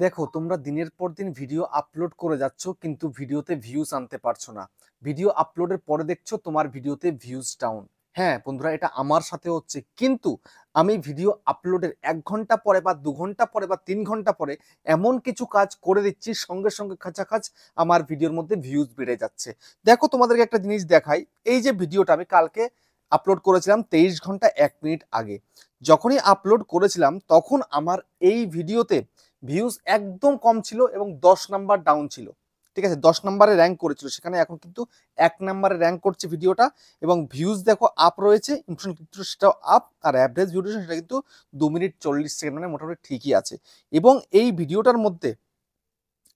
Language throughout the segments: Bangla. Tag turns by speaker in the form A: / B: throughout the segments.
A: দেখো তোমরা দিনের পর দিন ভিডিও আপলোড করে যাচ্ছ কিন্তু ভিডিওতে ভিউজ আনতে পারছো না। ভিডিও আপলোডের পরে দেখছো তোমার ভিডিওতে ভিউজ ডাউন। হ্যাঁ বন্ধুরা, এটা আমার সাথে হচ্ছে, কিন্তু আমি ভিডিও আপলোডের 1 ঘন্টা পরে বা 2 ঘন্টা পরে বা 3 ঘন্টা পরে এমন কিছু কাজ করে দিচ্ছি, সঙ্গে সঙ্গে খাচাখাচ আমার ভিডিওর মধ্যে ভিউজ বেড়ে যাচ্ছে। দেখো তোমাদেরকে একটা জিনিস দেখাই। এই যে ভিডিওটা আমি কালকে আপলোড করেছিলাম 23 ঘন্টা 1 মিনিট আগে, যখনই আপলোড করেছিলাম তখন আমার এই ভিডিওতে ভিউজ একদম কম ছিল এবং 10 নাম্বার ডাউন ছিল। ঠিক আছে, 10 নাম্বারে র্যাঙ্ক করেছিল, সেখানে এখন কিন্তু 1 নাম্বারে র্যাঙ্ক করছে ভিডিওটা। এবং ভিউজ দেখো আপ রয়েছে, ইমোশনাল সেটাও আপ, আর অ্যাভারেজ ভিউ ডিউরেশন সেটা কিন্তু 2 মিনিট 40 সেকেন্ড, মানে মোটামুটি ঠিকই আছে। এবং এই ভিডিওটার মধ্যে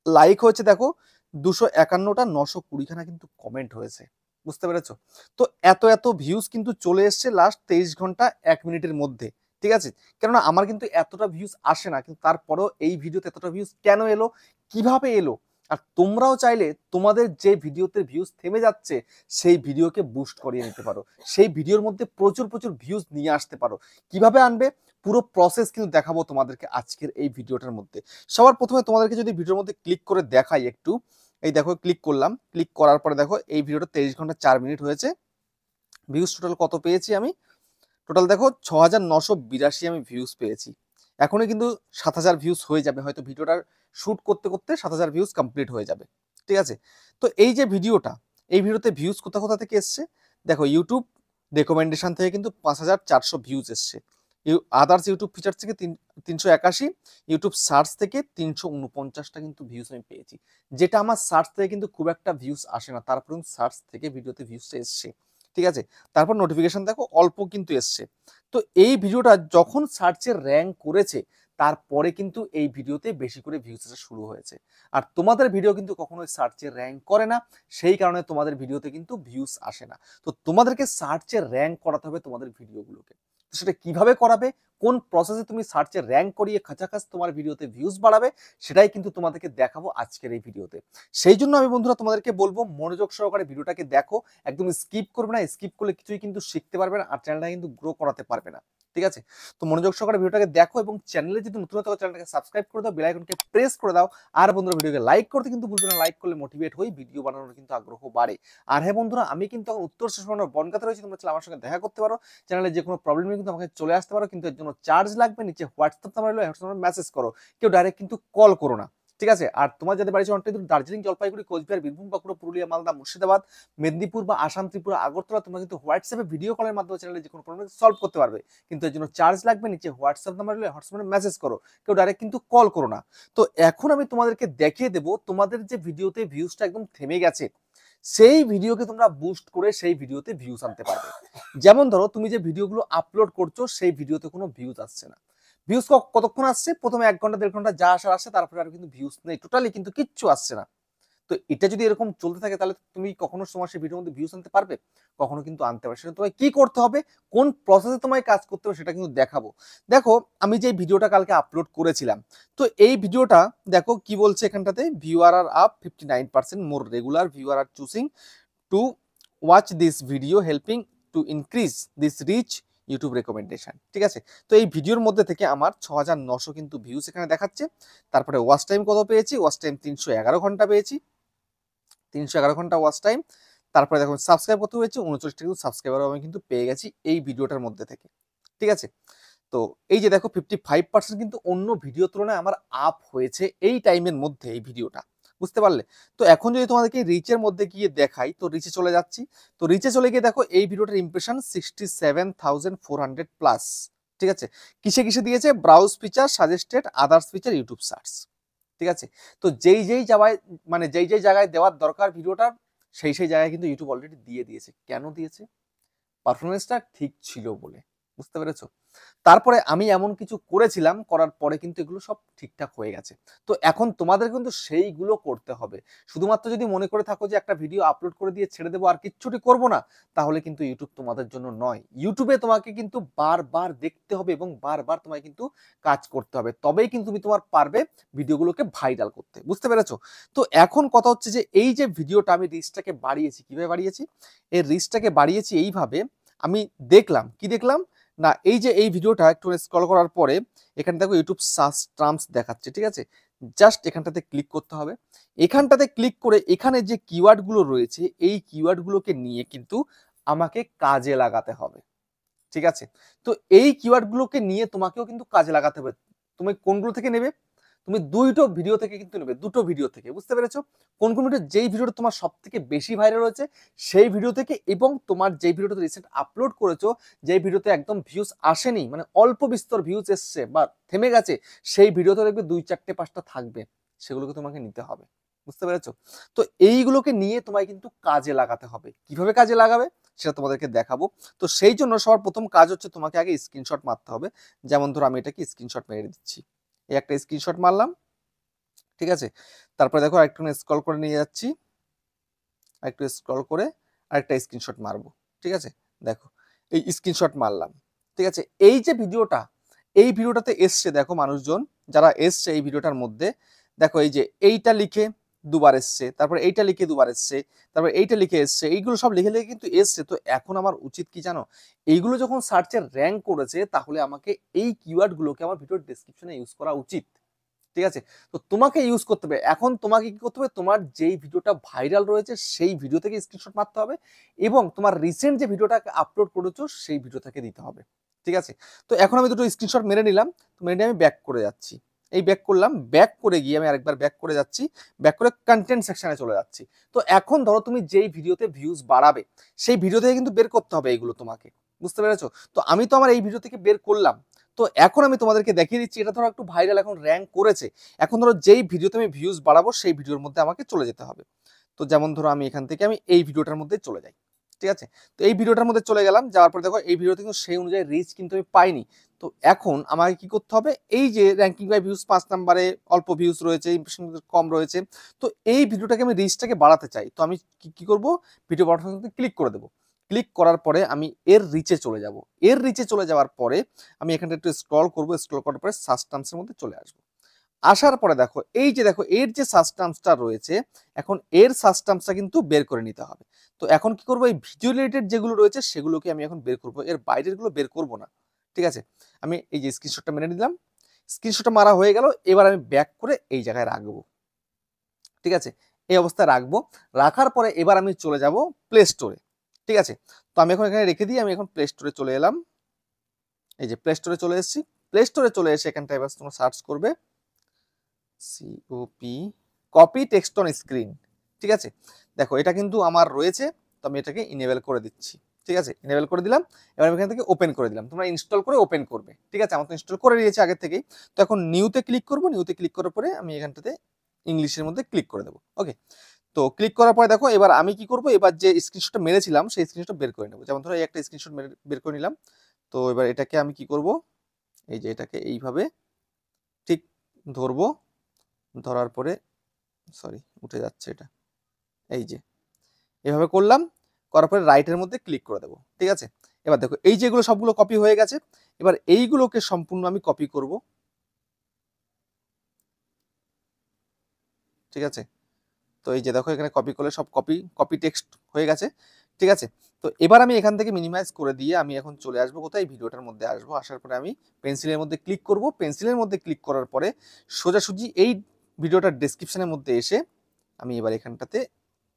A: লাইক হয়েছে দেখো 251টা, 920খানা কিন্তু কমেন্ট হয়েছে। বুঝতে পেরেছো? তো এত এত ভিউজ কিন্তু চলে এসছে লাস্ট 23 ঘন্টা 1 মিনিটের মধ্যে। ঠিক আছে, কেননা আমার কিন্তু এতটা ভিউজ আসে না, কিন্তু তারপরেও এই ভিডিওতে এতটা ভিউজ কেন এলো, কিভাবে এলো? আর তোমরাও চাইলে তোমাদের যে ভিডিওতে ভিউজ থেমে যাচ্ছে সেই ভিডিওকে বুস্ট করিয়ে নিতে পারো, সেই ভিডিওর মধ্যে প্রচুর প্রচুর ভিউজ নিয়ে আসতে পারো। কিভাবে আনবে পুরো প্রসেস কিন্তু দেখাবো তোমাদেরকে আজকের এই ভিডিওটার মধ্যে। সবার প্রথমে তোমাদেরকে যদি ভিডিওর মধ্যে ক্লিক করে দেখাই একটু, এই দেখো ক্লিক করলাম, ক্লিক করার পরে দেখো এই ভিডিওটা 23 ঘন্টা 4 মিনিট হয়েছে। ভিউজ টোটাল কত পেয়েছি আমি? টোটাল দেখো 6982 আমি ভিউজ পেয়েছি। এখনই কিন্তু 7000 ভিউজ হয়ে যাবে, হয়তো ভিডিওটা শুট করতে করতে 7000 ভিউজ কমপ্লিট হয়ে যাবে। ঠিক আছে, তো এই যে ভিডিওটা, এই ভিডিওতে ভিউজ কোথা কোথা থেকে এসছে দেখো। ইউটিউব রেকমেন্ডেশন থেকে কিন্তু 5400 ভিউজ এসছে। আদার্স ইউটিউব ফিচার থেকে 381, ইউটিউব সার্চ থেকে 349টা কিন্তু ভিউজ আমি পেয়েছি, যেটা আমার সার্চ থেকে কিন্তু খুব একটা ভিউজ আসে না, তারপর সার্চ থেকে ভিডিওতে ভিউজটা এসছে। ঠিক আছে, তারপর নোটিফিকেশন দেখো অল্প কিন্তু এসছে। তো এই ভিডিওটা যখন সার্চে র্যাঙ্ক করেছে তারপরে কিন্তু এই ভিডিওতে বেশি করে ভিউজ আসা শুরু হয়েছে। আর তোমাদের ভিডিও কিন্তু কখনোই সার্চে র্যাঙ্ক করে না, সেই কারণে তোমাদের ভিডিওতে কিন্তু ভিউজ আসে না। তো তোমাদেরকে সার্চে র্যাঙ্ক করাতে হবে তোমাদের ভিডিওগুলোকে। তো সেটা কিভাবে করাবে, কোন প্রসেসে তুমি সার্চে র্যাঙ্ক করিয়ে খাচাখাচ তোমার ভিডিওতে ভিউজ বাড়াবে, সেটাই কিন্তু তোমাদেরকে দেখাবো আজকের এই ভিডিওতে। সেই জন্য আমি বন্ধুরা তোমাদেরকে বলবো মনোযোগ সহকারে ভিডিওটাকে দেখো, একদম স্কিপ করবে না, স্কিপ করলে কিছুই কিন্তু শিখতে পারবে না আর চ্যানেলটা কিন্তু গ্রো করাতে পারবে না। ঠিক আছে, তো মনোযোগ সহকারে ভিডিওটাকে দেখো এবং চ্যানেলে যদি নতুন থাকো চ্যানেলটাকে সাবস্ক্রাইব করে দাও, বেল আইকনকে প্রেস করে দাও। আর বন্ধুরা ভিডিওকে লাইক করতে কিন্তু ভুলবে না, লাইক করলে মোটিভেট হই, ভিডিও বানানোর কিন্তু আগ্রহ বাড়ে। আর হ্যাঁ বন্ধুরা, আমি কিন্তু এখন উত্তর শেষ বনগাঁতে রয়েছি, তোমরা চাইলে আমার সঙ্গে দেখা করতে পারো। চ্যানেলে যে কোনো প্রবলেম নেই কিন্তু আমাকে চলে আসতে পারো, কিন্তু এর জন্য চার্জ লাগবে। নিচে হোয়াটসঅ্যাপ নাম্বার রইলো, হোয়াটসঅ্যাপ মেসেজ করো, কেউ ডাইরেক্ট কিন্তু কল করো না। ঠিক আছে, আর তোমার যাদের বাড়ি অনেকটাই দূর, দার্জিলিং, জলপাইগুড়ি, কোচবিহার, বীরভূম, বাঁকুড়া, পুরুলিয়া, মালদা, মুর্শিদাবাদ, মেদিনীপুর বা আসাম, ত্রিপুরা, আগরতলা, তোমরা কিন্তু হোয়াটসঅ্যাপে ভিডিও কলের মাধ্যমে চ্যানেলে যে কোনো প্রবলেম সলভ করতে পারবে, কিন্তু এর জন্য চার্জ লাগবে। নিচে হোয়াটসঅ্যাপ নাম্বার রইলো, হোয়াটসঅ্যাপে মেসেজ করো, কেউ ডাইরেক্ট কিন্তু কল করো না। তো এখন আমি তোমাদেরকে দেখিয়ে দেবো তোমাদের যে ভিডিওতে ভিউজটা একদম থেমে গেছে, সেই ভিডিওকে তোমরা বুস্ট করে সেই ভিডিওতে ভিউজ আনতে পারবে। যেমন ধরো তুমি যে ভিডিওগুলো আপলোড করছো সেই ভিডিওতে কোনো ভিউজ আসছে না। ভিউজ কতক্ষণ আসছে? প্রথমে 1 ঘন্টা 1.5 ঘন্টা যা আসার আসছে, তারপরে আর কিন্তু ভিউজ নেই, টোটালি কিন্তু কিচ্ছু আসছে না। তো এটা যদি এরকম চলতে থাকে তাহলে তুমি কখনো তোমার সেই ভিডিওর মধ্যে ভিউজ আনতে পারবে? কখনো কিন্তু আনতে পারবে। সেটা তোমায় কি করতে হবে, কোন প্রসেসে তোমায় কাজ করতে হবে সেটা কিন্তু দেখাবো। দেখো আমি যে ভিডিওটা কালকে আপলোড করেছিলাম, তো এই ভিডিওটা দেখো কি বলছে এখানটাতে, viewer are up 59%, more regular viewer are choosing to watch this video, helping to increase this reach YouTube recommendation. ঠিক আছে, তো এই ভিডিওর মধ্যে থেকে আমার 6900 কিন্তু ভিউজ এখানে দেখাচ্ছে। তারপরে ওয়াচ টাইম কত পেয়েছি? ওয়াচ টাইম 311 ঘন্টা পেয়েছি, 311 ঘন্টা ওয়াচ টাইম। তারপরে দেখো সাবস্ক্রাইব কত হয়েছে? 39টা কিন্তু সাবস্ক্রাইবার আমি কিন্তু পেয়ে গেছি এই ভিডিওটার মধ্যে থেকে। ঠিক আছে, তো এই যে দেখো 55% কিন্তু অন্য ভিডিও তুলনায় আমার আপ হয়েছে এই টাইমের মধ্যে এই ভিডিওটা। বুঝতে পারলে? তো এখন যদি তোমাদেরকে রিচের মধ্যে গিয়ে দেখাই, তো রিচে চলে যাচ্ছি। তো রিচে চলে গিয়ে দেখো এই ভিডিওটার ইমপ্রেশন 67,400 প্লাস। ঠিক আছে, কিসে কিসে দিয়েছে? Browse feature, suggested, others feature, YouTube search. ঠিক আছে, তো যেই যেই জায়গায়, মানে যেই যেই জায়গায় দেওয়ার দরকার ভিডিওটা, সেই সেই জায়গায় কিন্তু ইউটিউব অলরেডি দিয়ে দিয়েছে। কেন দিয়েছে? পারফরমেন্সটা ঠিক ছিল বলে। বুঝতে পেরেছো? তারপরে আমি এমন কিছু করেছিলাম, করার পরে কিন্তু এগুলো সব ঠিকঠাক হয়ে গেছে। তো এখন তোমাদের কিন্তু সেইগুলো করতে হবে। শুধুমাত্র যদি মনে করে থাকো যে একটা ভিডিও আপলোড করে দিয়ে ছেড়ে দেবো আর কিচ্ছুটি করবো না, তাহলে কিন্তু ইউটিউব তোমাদের জন্য নয়। ইউটিউবে তোমাকে কিন্তু বারবার দেখতে হবে এবং বারবার তোমায় কিন্তু কাজ করতে হবে, তবেই কিন্তু তুমি তোমার পারবে ভিডিওগুলোকে ভাইরাল করতে। বুঝতে পেরেছো? তো এখন কথা হচ্ছে যে এই যে ভিডিওটা আমি রিচটাকে বাড়িয়েছি, কিভাবে বাড়িয়েছি? এই রিচটাকে বাড়িয়েছি এইভাবে, আমি দেখলাম, কি দেখলাম না, এই যে এই ভিডিওটা একটু স্ক্রল করার পরে এখানে দেখো ইউটিউব সার্চ টার্মস দেখাচ্ছে, ঠিক আছে? জাস্ট এখানটাতে ক্লিক করতে হবে। এখানটাতে ক্লিক করে এখানে যে কিওয়ার্ডগুলো রয়েছে এই কিওয়ার্ডগুলোকে নিয়ে কিন্তু আমাকে কাজে লাগাতে হবে, ঠিক আছে? তো এই কিওয়ার্ডগুলোকে নিয়ে তোমাকেও কিন্তু কাজে লাগাতে হবে। তুমি কোনগুলো থেকে নেবে? তুমি দুটো ভিডিও থেকে কিন্তু নেবে, দুটো ভিডিও থেকে, বুঝতে পেরেছো? কোন কোন ভিডিও, যেই ভিডিওটা তোমার সব থেকে বেশি ভাইরাল হয়েছে সেই ভিডিও থেকে, এবং তোমার যেই ভিডিওটা রিসেন্ট আপলোড করেছো যেই ভিডিওতে একদম ভিউজ আসেনি, মানে অল্প বিস্তর ভিউজ এসছে বা থেমে গেছে, সেই ভিডিওতে দেখবে 2, 4, 5টা থাকবে, সেগুলোকে তোমাকে নিতে হবে, বুঝতে পেরেছো? তো এইগুলোকে নিয়ে তোমায় কিন্তু কাজে লাগাতে হবে। কিভাবে কাজে লাগাবে সেটা তোমাদেরকে দেখাবো। তো সেই জন্য সবার প্রথম কাজ হচ্ছে তোমাকে আগে স্ক্রিনশট মারতে হবে। যেমন ধরো আমি এটাকে স্ক্রিনশট মেরে দিচ্ছি, এই একটা স্ক্রিনশট মারলাম, ঠিক আছে? তারপরে দেখো আরেকটু স্ক্রল করে নিয়ে যাচ্ছি, আরেকটু স্ক্রল করে আরেকটা স্ক্রিনশট মারবো, ঠিক আছে? দেখো এই স্ক্রিনশট মারলাম, ঠিক আছে? এই যে ভিডিওটা, এই ভিডিওটাতে এসছে দেখো মানুষজন যারা এসছে এই ভিডিওটার মধ্যে, দেখো এই যে এইটা লিখে দুবার এসছে, তারপরে এইটা লিখে দুবার এসছে, তারপরে এইটা লিখে এসছে, এইগুলো সব লিখে লিখে কিন্তু এসছে। তো এখন আমার উচিত কি জানো? এইগুলো যখন সার্চের র্যাঙ্ক করেছে তাহলে আমাকে এই কিওয়ার্ডগুলোকে আমার ভিডিওর ডেসক্রিপশনে ইউজ করা উচিত, ঠিক আছে? তো তোমাকে ইউজ করতে হবে। এখন তোমাকে কি করতে হবে? তোমার যেই ভিডিওটা ভাইরাল রয়েছে সেই ভিডিও থেকে স্ক্রিনশট মারতে হবে, এবং তোমার রিসেন্ট যে ভিডিওটা আপলোড করেছো সেই ভিডিও থেকে দিতে হবে, ঠিক আছে? তো এখন আমি দুটো স্ক্রিনশট মেরে নিলাম, তো মেরে নিয়ে আমি ব্যাক করে যাচ্ছি, এই ব্যাক করলাম, ব্যাক করে গিয়ে আমি আরেকবার ব্যাক করে যাচ্ছি, ব্যাক করে কন্টেন্ট সেকশনে চলে যাচ্ছি। তো এখন ধরো তুমি যেই ভিডিওতে ভিউজ বাড়াবে সেই ভিডিও থেকে কিন্তু বের করতে হবে এইগুলো তোমাকে, বুঝতে পেরেছো? তো আমি তো আমার এই ভিডিও থেকে বের করলাম। তো এখন আমি তোমাদেরকে দেখিয়ে দিচ্ছি, এটা ধরো একটু ভাইরাল এখন র্যাঙ্ক করেছে, এখন ধরো যেই ভিডিওতে আমি ভিউজ বাড়াবো সেই ভিডিওর মধ্যে আমাকে চলে যেতে হবে। তো যেমন ধরো আমি এখান থেকে আমি এই ভিডিওটার মধ্যে চলে যাই, ঠিক আছে? তো এই ভিডিওটার মধ্যে চলে গেলাম, যাওয়ার পর দেখো এই ভিডিওতে কিন্তু সেই অনুযায়ী রিচ কিন্তু আমি পাইনি। তো এখন আমাকে কি করতে হবে? এই যে র্যাঙ্কিং বাই ভিউজ 5 নম্বরে অল্প ভিউজ রয়েছে, ইমপ্রেশন কম রয়েছে, তো এই ভিডিওটাকে আমি রিচটাকে বাড়াতে চাই। তো আমি কি করব? ভিডিও বাটনটাতে ক্লিক করে দেবো। ক্লিক করার পরে আমি এর রিচে চলে যাব। এর রিচে চলে যাওয়ার পরে আমি এখানটা একটু স্ক্রল করব, স্ক্রল করার পরে সার্চ টার্মসের মধ্যে চলে আসবো। আসার পরে দেখো এই যে দেখো এর যে সার্চ টার্মসটা রয়েছে, এখন এর সার্চ টার্মসটা কিন্তু বের করে নিতে হবে। তো এখন কি করব? এই ভিডিও রিলেটেড যেগুলো রয়েছে সেগুলোকে আমি এখন বের করব, এর বাইরের গুলো বের করব না, ঠিক আছে? আমি এই যে স্ক্রিনশটটা মেরে নিলাম, স্ক্রিনশটটা মারা হয়ে গেল, এবার আমি ব্যাক করে এই জায়গায় রাখবো, ঠিক আছে? এই অবস্থায় রাখবো। রাখার পরে এবার আমি চলে যাব প্লে স্টোরে, ঠিক আছে? তো আমি এখন এখানে রেখে দিয়ে আমি এখন প্লে স্টোরে চলে এলাম। এই যে প্লে স্টোরে চলে এসেছি, প্লে স্টোরে চলে এসে এখানটা এবার তোমরা সার্চ করবে COP, copy text on screen, ঠিক আছে? দেখো এটা কিন্তু আমার রয়েছে, তো আমি এটাকে ইনেবল করে দিচ্ছি, ঠিক আছে? ইনেবল করে দিলাম। এবার আমি এখান থেকে ওপেন করে দিলাম, তোমরা ইনস্টল করে ওপেন করবে, ঠিক আছে? আমার তো ইনস্টল করে দিয়েছে আগে থেকেই। তো এখন নিউতে ক্লিক করব, নিউতে ক্লিক করার পরে আমি এখানটাতে ইংলিশের মধ্যে ক্লিক করে দেবো, ওকে? তো ক্লিক করার পরে দেখো এবার আমি কি করব? এবার যে স্ক্রিনশটটা মেরেছিলাম সেই স্ক্রিনশটটা বের করে নেব। যেমন ধরো এই একটা স্ক্রিনশট বের করে নিলাম। তো এবার এটাকে আমি কি করব? এই যে এটাকে এইভাবে ঠিক ধরবো, ধরার পরে সরি উঠে যাচ্ছে এটা, এই যে এভাবে করলাম, করার পরে রাইটের মধ্যে ক্লিক করে দেবো, ঠিক আছে? এবার দেখো এই যেগুলো সবগুলো কপি হয়ে গেছে, এবার এইগুলোকে সম্পূর্ণ আমি কপি করব, ঠিক আছে? তো এই যে দেখো এখানে কপি করলে সব কপি টেক্সট হয়ে গেছে, ঠিক আছে? তো এবার আমি এখান থেকে মিনিমাইজ করে দিয়ে আমি এখন চলে আসবো কোথায়? ভিডিওটার মধ্যে আসবো। আসার পরে আমি পেন্সিলের মধ্যে ক্লিক করব, পেন্সিলের মধ্যে ক্লিক করার পরে সোজাসুজি এই ভিডিওটার ডেসক্রিপশনের মধ্যে এসে আমি এবার এখানটাতে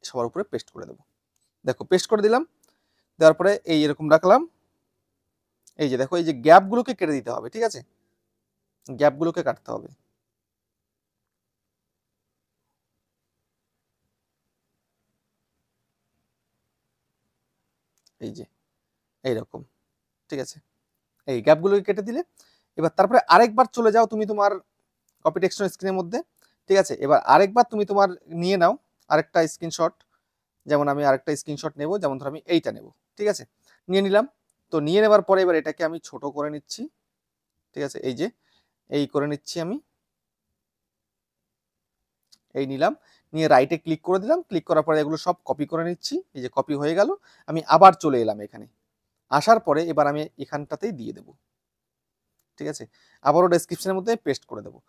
A: সবার উপরে পেস্ট করে দেবো। দেখো পেস্ট করে দিলাম, দেওয়ার পরে এই এরকম রাখলাম। এই যে দেখো এই যে গ্যাপগুলোকে কেটে দিতে হবে, ঠিক আছে? গ্যাপগুলোকে কাটতে হবে। এই যে এইরকম, ঠিক আছে? এই গ্যাপগুলোকে কেটে দিলে এবার তারপরে আরেকবার চলে যাও তুমি তোমার কপি টেক্সট স্ক্রিনের মধ্যে, ঠিক আছে? এবার আরেকবার তুমি তোমার নিয়ে নাও আরেকটা স্ক্রিনশট, যেমন আমি আরেকটা স্ক্রিনশট নেব, যেমন ধর আমি এইটা নেব, ঠিক আছে? নিয়ে নিলাম। তো নিয়ে নেবার পরে এবার এটাকে আমি ছোট করে নিচ্ছি, ঠিক আছে? এই যে এই করে নিচ্ছি আমি, এই নিলাম, নিয়ে রাইটে ক্লিক করে দিলাম, ক্লিক করার পরে এগুলো সব কপি করে নিচ্ছি। এই যে কপি হয়ে গেল, আমি আবার চলে এলাম এখানে, আসার পরে এবার আমি এখানটাতেই দিয়ে দেবো, ঠিক আছে? আবারও ডেসক্রিপশনের মধ্যে পেস্ট করে দেবো।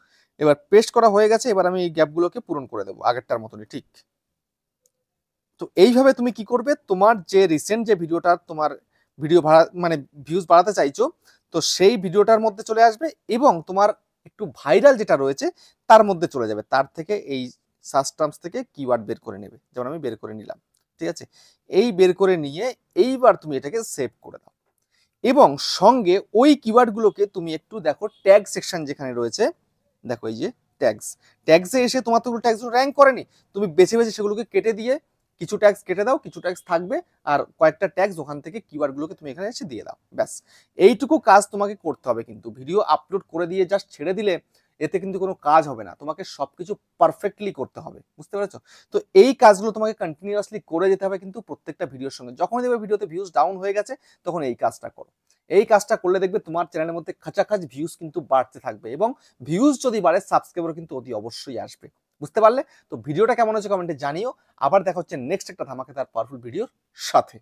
A: এবার পেস্ট করা হয়ে গেছে, এবার আমি এই গ্যাপগুলোকে পূরণ করে দেবো আগেরটার মতনই, ঠিক? তো এইভাবে তুমি কি করবে? তোমার যে রিসেন্ট যে ভিডিওটা তোমার ভিডিও মানে ভিউজ বাড়াতে চাইছো, তো সেই ভিডিওটার মধ্যে চলে আসবে এবং তোমার একটু ভাইরাল যেটা রয়েছে তার মধ্যে চলে যাবে। তার থেকে এই সার্চ টার্মস থেকে কিওয়ার্ড বের করে নেবে, যেমন আমি বের করে নিলাম, ঠিক আছে? এই বের করে নিয়ে এইবার তুমি এটাকে সেভ করে দাও এবং সঙ্গে ওই কিওয়ার্ডগুলোকে তুমি একটু দেখো ট্যাগ সেকশন যেখানে রয়েছে, দেখো এই যে ট্যাগসে এসে তোমার তো ট্যাগসগুলো র্যাঙ্ক করেনি, তুমি বেছে বেছে সেগুলোকে কেটে দিয়ে কিছু ট্যাগস কেটে দাও, কিছু ট্যাগস থাকবে আর কয়েকটা ট্যাগস ওখান থেকে কিওয়ার্ডগুলোকে তুমি এখানে এসে দিয়ে দাও, ব্যাস। এইটুকু কাজ তোমাকে করতে হবে, কিন্তু ভিডিও আপলোড করে দিয়ে জাস্ট ছেড়ে দিলে এতে কিন্তু কোনো কাজ হবে না, তোমাকে সবকিছু পারফেক্টলি করতে হবে, বুঝতে পেরেছো? তো এই কাজগুলো তোমাকে কন্টিনিউয়াসলি করে যেতে হবে, কিন্তু প্রত্যেকটা ভিডিওর সঙ্গে যখন দেখবে ভিডিওতে ভিউজ ডাউন হয়ে গেছে তখন এই কাজটা করো। এই কাজটা করলে দেখবে তোমার চ্যানেলের মধ্যে খাচাখাচ ভিউজ কিন্তু বাড়তে থাকবে এবং ভিউজ যদি বাড়ে সাবস্ক্রাইবার কিন্তু অতি অবশ্যই আসবে, বুঝতে পারলে? তো ভিডিওটা কেমন হচ্ছে কমেন্টে জানিও। আবার দেখা হচ্ছে নেক্সট একটা ধামাকেদার পাওয়ারফুল ভিডিওর সাথে।